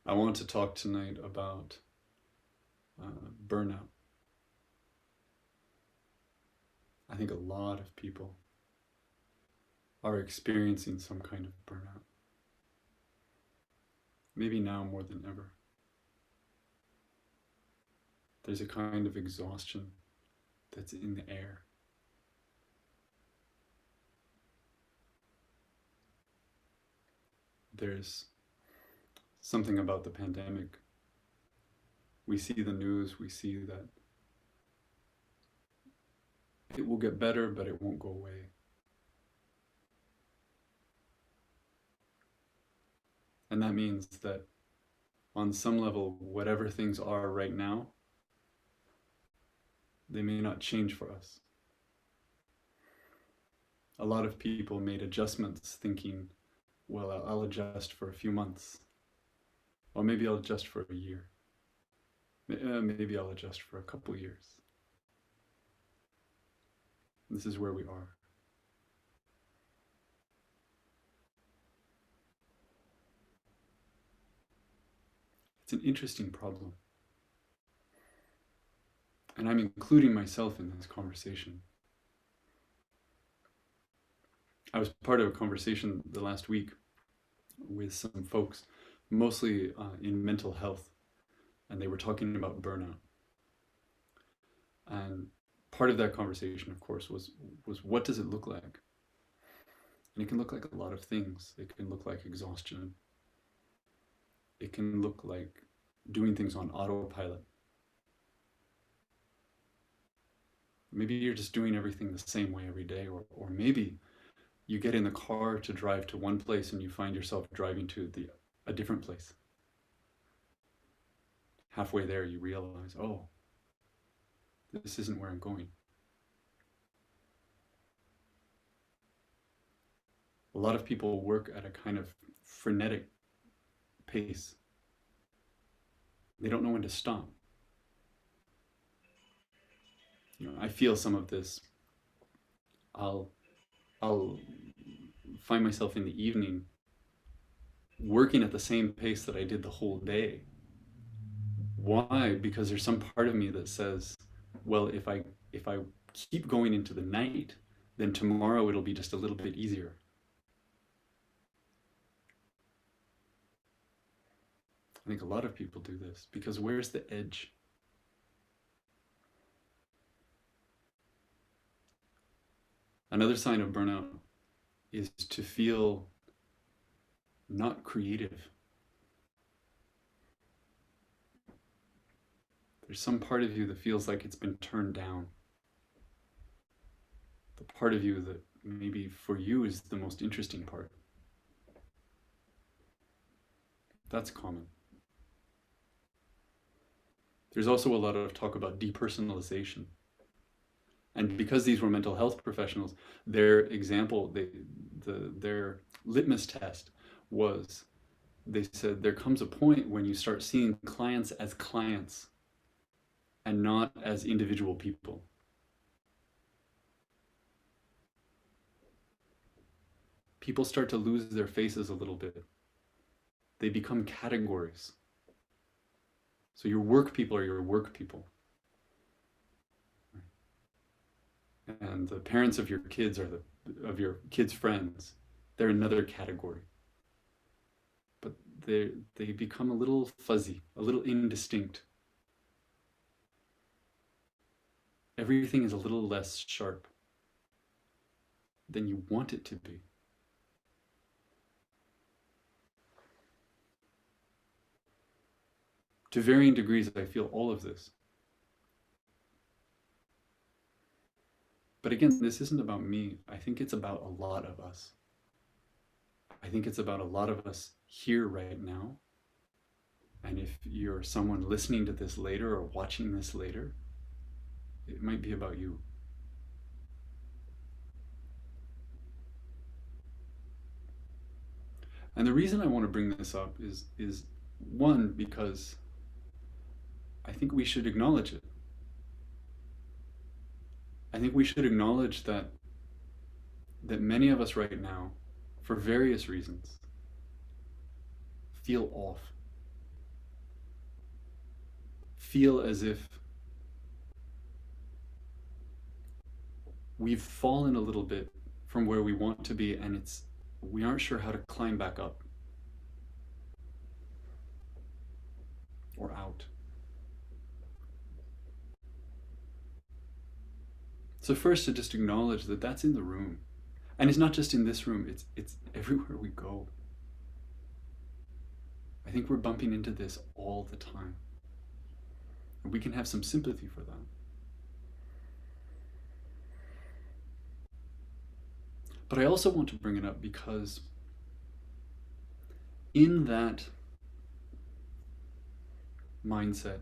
I want to talk tonight about burnout. I think a lot of people are experiencing some kind of burnout. Maybe now more than ever. There's a kind of exhaustion that's in the air. There's something about the pandemic. We see the news, we see that it will get better, but it won't go away. And that means that on some level, whatever things are right now, they may not change for us. A lot of people made adjustments thinking, well, I'll adjust for a few months, or maybe I'll adjust for a year. Maybe I'll adjust for a couple years. This is where we are. It's an interesting problem. And I'm including myself in this conversation. I was part of a conversation the last week with some folks, mostly in mental health, and they were talking about burnout. And part of that conversation, of course, was what does it look like? And it can look like a lot of things. It can look like exhaustion. It can look like doing things on autopilot. Maybe you're just doing everything the same way every day, or maybe you get in the car to drive to one place and you find yourself driving to a different place. Halfway there, you realize, oh, this isn't where I'm going. A lot of people work at a kind of frenetic pace. They don't know when to stop. I feel some of this. I'll find myself in the evening working at the same pace that I did the whole day. Why? Because there's some part of me that says, well, if I keep going into the night, then tomorrow it'll be just a little bit easier. I think a lot of people do this because where's the edge? Another sign of burnout is to feel not creative. There's some part of you that feels like it's been turned down. The part of you that maybe for you is the most interesting part. That's common. There's also a lot of talk about depersonalization. And because these were mental health professionals, their example, their litmus test was, they said, there comes a point when you start seeing clients as clients and not as individual people. People start to lose their faces a little bit. They become categories. So your work people are your work people. And the parents of your kids are of your kids' friends. They're another category. But they become a little fuzzy, a little indistinct. Everything is a little less sharp than you want it to be. To varying degrees, I feel all of this. But again, this isn't about me. I think it's about a lot of us. I think it's about a lot of us here right now. And if you're someone listening to this later or watching this later, it might be about you. And the reason I want to bring this up is one, because I think we should acknowledge it. I think we should acknowledge that many of us right now, for various reasons, feel off. feel as if we've fallen a little bit from where we want to be, and we aren't sure how to climb back up or out. So first, to just acknowledge that that's in the room. And it's not just in this room, it's everywhere we go. I think we're bumping into this all the time. And we can have some sympathy for that. But I also want to bring it up because in that mindset,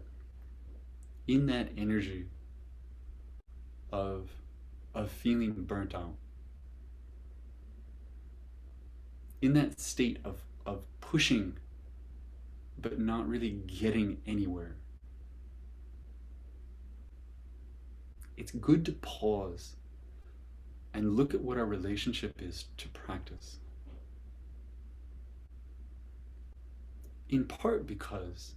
in that energy of feeling burnt out, in that state of pushing but not really getting anywhere, it's good to pause and look at what our relationship is to practice. In part because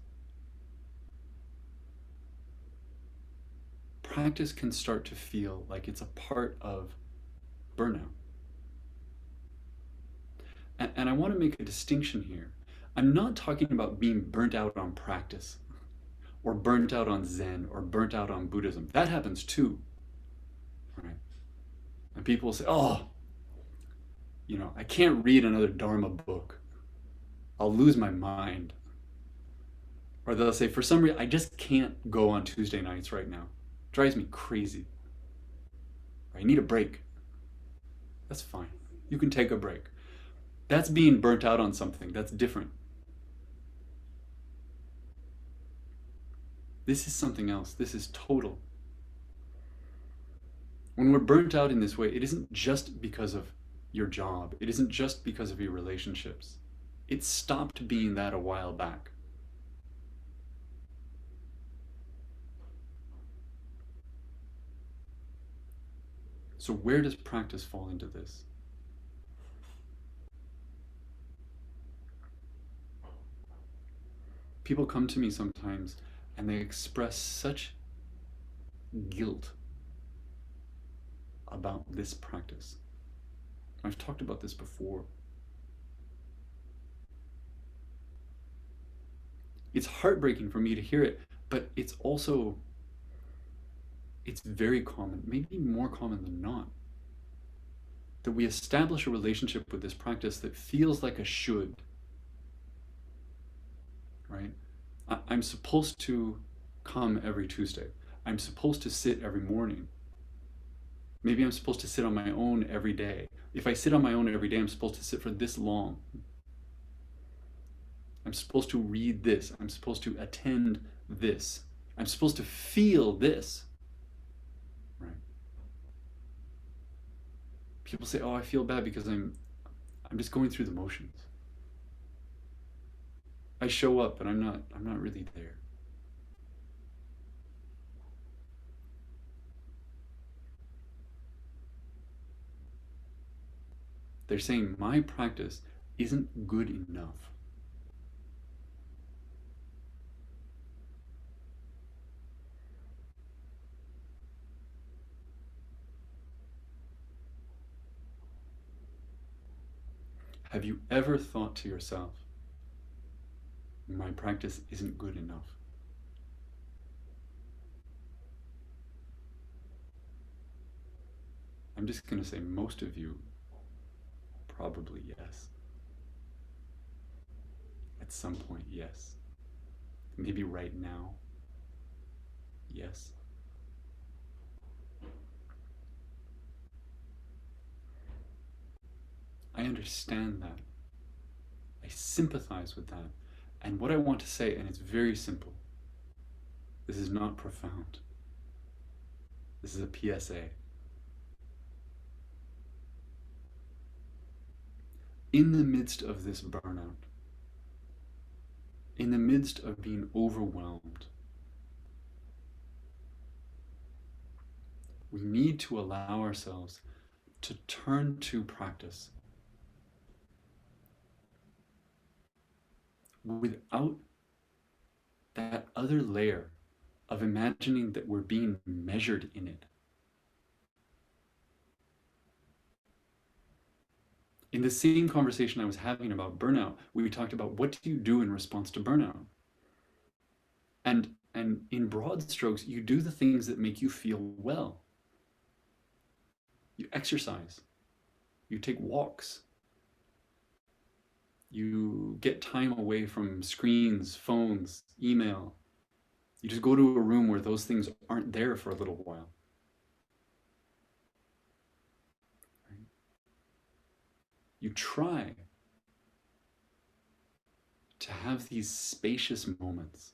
practice can start to feel like it's a part of burnout. And I want to make a distinction here. I'm not talking about being burnt out on practice, or burnt out on Zen, or burnt out on Buddhism. That happens too, right? And people will say, oh, I can't read another Dharma book. I'll lose my mind. Or they'll say, for some reason, I just can't go on Tuesday nights right now. It drives me crazy. I need a break. That's fine. You can take a break. That's being burnt out on something. That's different. This is something else. This is total. When we're burnt out in this way, it isn't just because of your job. It isn't just because of your relationships. It stopped being that a while back. So where does practice fall into this? People come to me sometimes and they express such guilt about this practice. I've talked about this before. It's heartbreaking for me to hear it, but it's very common, maybe more common than not, that we establish a relationship with this practice that feels like a should, right? I'm supposed to come every Tuesday. I'm supposed to sit every morning. Maybe I'm supposed to sit on my own every day. If I sit on my own every day, I'm supposed to sit for this long. I'm supposed to read this. I'm supposed to attend this. I'm supposed to feel this. Right? People say, oh, I feel bad because I'm just going through the motions. I show up, but I'm not really there. They're saying my practice isn't good enough. Have you ever thought to yourself, my practice isn't good enough? I'm just going to say most of you, probably yes. At some point, yes. Maybe right now, yes. I understand that. I sympathize with that. And what I want to say, and it's very simple, this is not profound. This is a PSA. In the midst of this burnout, in the midst of being overwhelmed, we need to allow ourselves to turn to practice without that other layer of imagining that we're being measured in it. In the same conversation I was having about burnout, we talked about what do you do in response to burnout? And in broad strokes, you do the things that make you feel well. You exercise, you take walks, you get time away from screens, phones, email. You just go to a room where those things aren't there for a little while. Right? You try to have these spacious moments,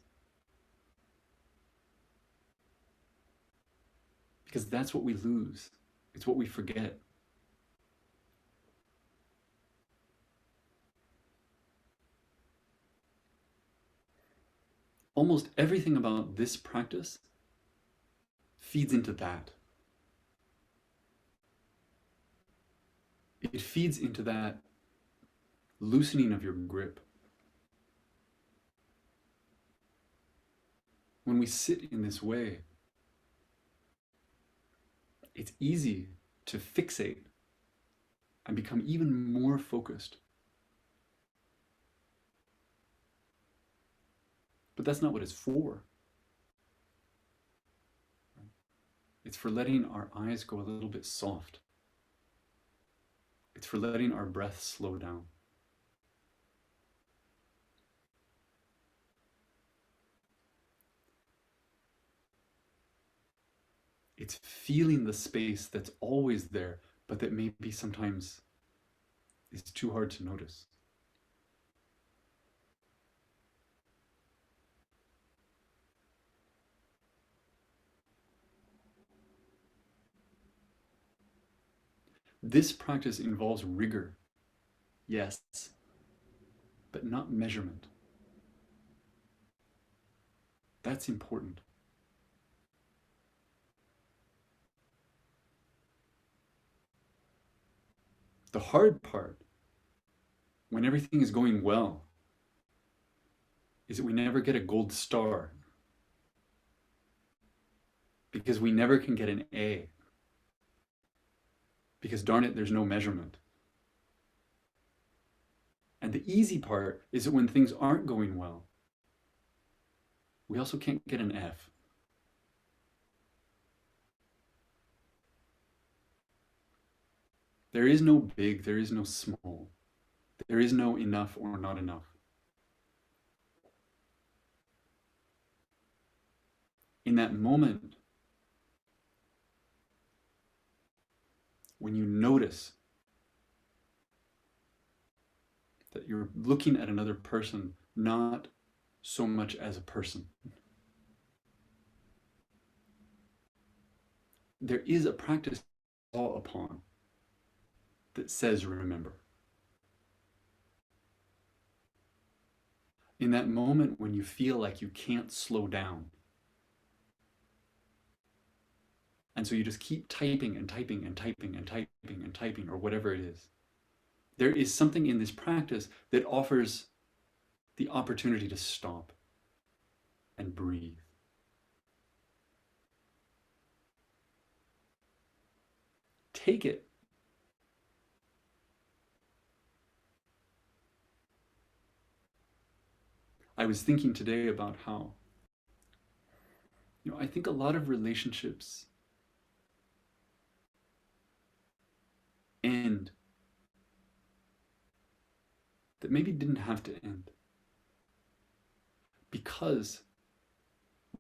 because that's what we lose. It's what we forget. Almost everything about this practice feeds into that. It feeds into that loosening of your grip. When we sit in this way, it's easy to fixate and become even more focused. But that's not what it's for. It's for letting our eyes go a little bit soft. It's for letting our breath slow down. It's feeling the space that's always there, but that maybe sometimes is too hard to notice. This practice involves rigor, yes, but not measurement. That's important. The hard part, when everything is going well, is that we never get a gold star, because we never can get an A, because darn it, there's no measurement. And the easy part is that when things aren't going well, we also can't get an F. There is no big, there is no small. There is no enough or not enough. In that moment, when you notice that you're looking at another person not so much as a person, there is a practice to fall upon that says remember. In that moment when you feel like you can't slow down, and so you just keep typing and typing and typing and typing and typing, or whatever it is, there is something in this practice that offers the opportunity to stop and breathe. Take it. I was thinking today about how, I think a lot of relationships end that maybe didn't have to end, because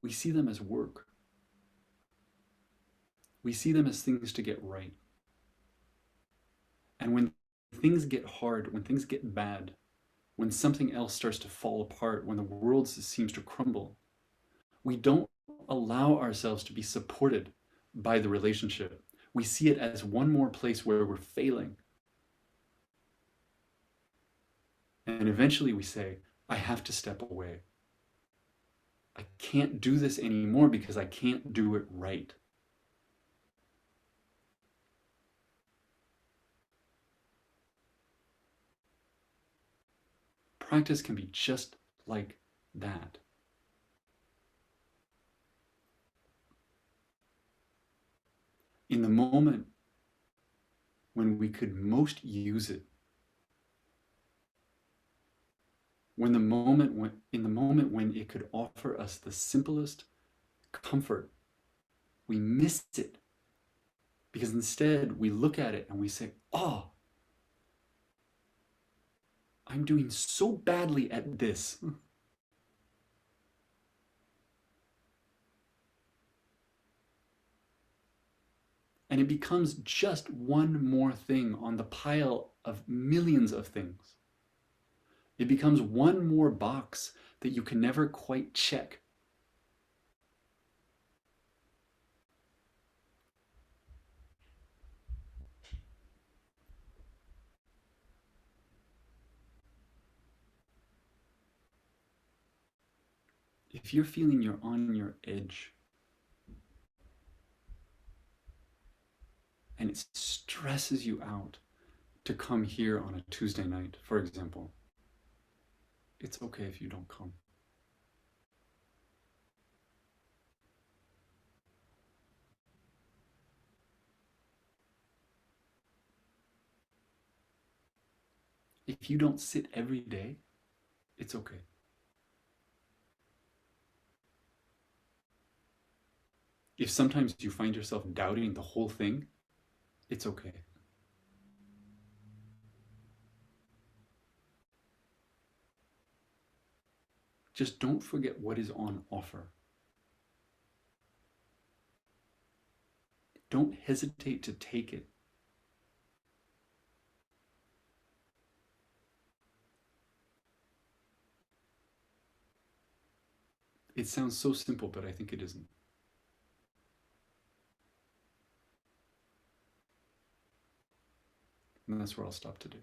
we see them as work. We see them as things to get right. And when things get hard, when things get bad, when something else starts to fall apart, when the world seems to crumble, we don't allow ourselves to be supported by the relationship. We see it as one more place where we're failing. And eventually we say, I have to step away. I can't do this anymore because I can't do it right. Practice can be just like that. in the moment when we could most use it, in the moment when it could offer us the simplest comfort, we miss it. Because instead we look at it and we say, oh, I'm doing so badly at this. And it becomes just one more thing on the pile of millions of things. It becomes one more box that you can never quite check. If you're feeling you're on your edge and it stresses you out to come here on a Tuesday night, for example, it's okay if you don't come. If you don't sit every day, it's okay. If sometimes you find yourself doubting the whole thing, it's okay. Just don't forget what is on offer. Don't hesitate to take it. It sounds so simple, but I think it isn't. And that's where I'll stop today.